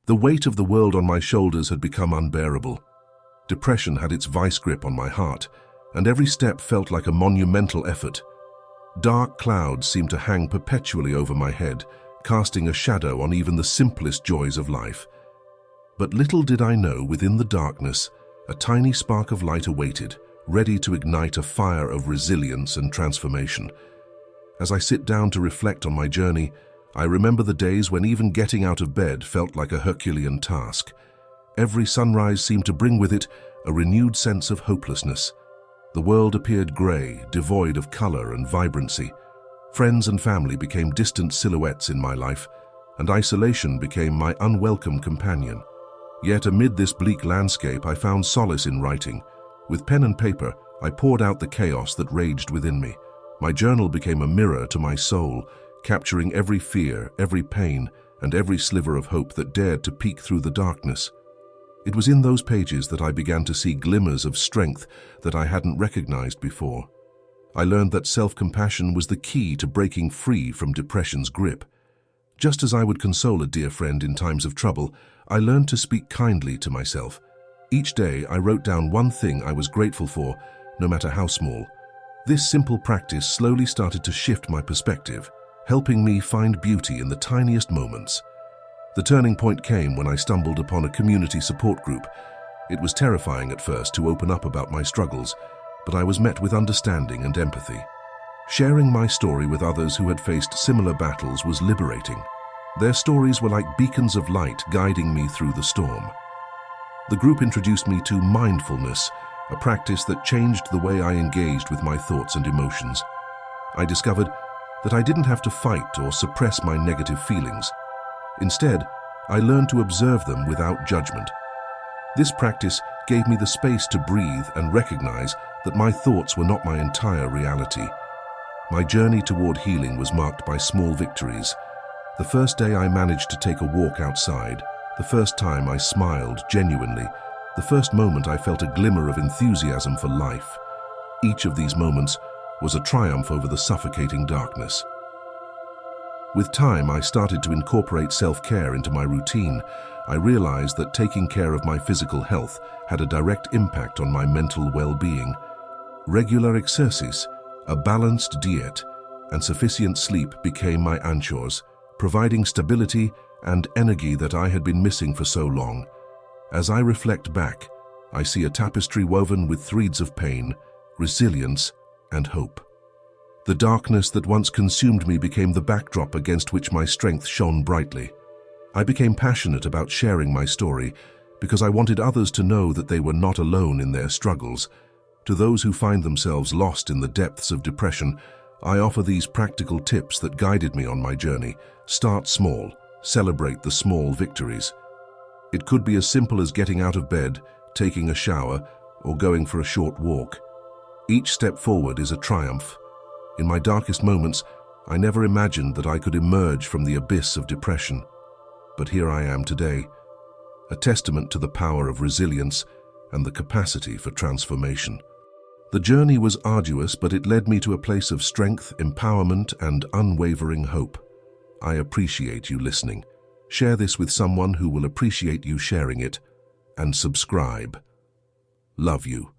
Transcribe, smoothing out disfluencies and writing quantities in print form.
The weight of the world on my shoulders had become unbearable. Depression had its vice grip on my heart, and every step felt like a monumental effort. Dark clouds seemed to hang perpetually over my head, casting a shadow on even the simplest joys of life. But little did I know, within the darkness, a tiny spark of light awaited, ready to ignite a fire of resilience and transformation. As I sit down to reflect on my journey, I remember the days when even getting out of bed felt like a Herculean task. Every sunrise seemed to bring with it a renewed sense of hopelessness. The world appeared grey, devoid of colour and vibrancy. Friends and family became distant silhouettes in my life, and isolation became my unwelcome companion. Yet amid this bleak landscape, I found solace in writing. With pen and paper, I poured out the chaos that raged within me. My journal became a mirror to my soul, capturing every fear, every pain, and every sliver of hope that dared to peek through the darkness. It was in those pages that I began to see glimmers of strength that I hadn't recognized before. I learned that self-compassion was the key to breaking free from depression's grip. Just as I would console a dear friend in times of trouble, I learned to speak kindly to myself. Each day, I wrote down one thing I was grateful for, no matter how small. This simple practice slowly started to shift my perspective, helping me find beauty in the tiniest moments. The turning point came when I stumbled upon a community support group. It was terrifying at first to open up about my struggles, but I was met with understanding and empathy. Sharing my story with others who had faced similar battles was liberating. Their stories were like beacons of light guiding me through the storm. The group introduced me to mindfulness, a practice that changed the way I engaged with my thoughts and emotions. I discovered that I didn't have to fight or suppress my negative feelings. Instead, I learned to observe them without judgment. This practice gave me the space to breathe and recognize that my thoughts were not my entire reality. My journey toward healing was marked by small victories. The first day I managed to take a walk outside, the first time I smiled genuinely, the first moment I felt a glimmer of enthusiasm for life. Each of these moments was a triumph over the suffocating darkness. With time, I started to incorporate self-care into my routine. I realized that taking care of my physical health had a direct impact on my mental well-being. Regular exercise, a balanced diet, and sufficient sleep became my anchors, providing stability and energy that I had been missing for so long. As I reflect back, I see a tapestry woven with threads of pain, resilience, and hope. The darkness that once consumed me became the backdrop against which my strength shone brightly. I became passionate about sharing my story because I wanted others to know that they were not alone in their struggles. To those who find themselves lost in the depths of depression, I offer these practical tips that guided me on my journey. Start small, celebrate the small victories. It could be as simple as getting out of bed, taking a shower, or going for a short walk. Each step forward is a triumph. In my darkest moments, I never imagined that I could emerge from the abyss of depression. But here I am today, a testament to the power of resilience and the capacity for transformation. The journey was arduous, but it led me to a place of strength, empowerment, and unwavering hope. I appreciate you listening. Share this with someone who will appreciate you sharing it, and subscribe. Love you.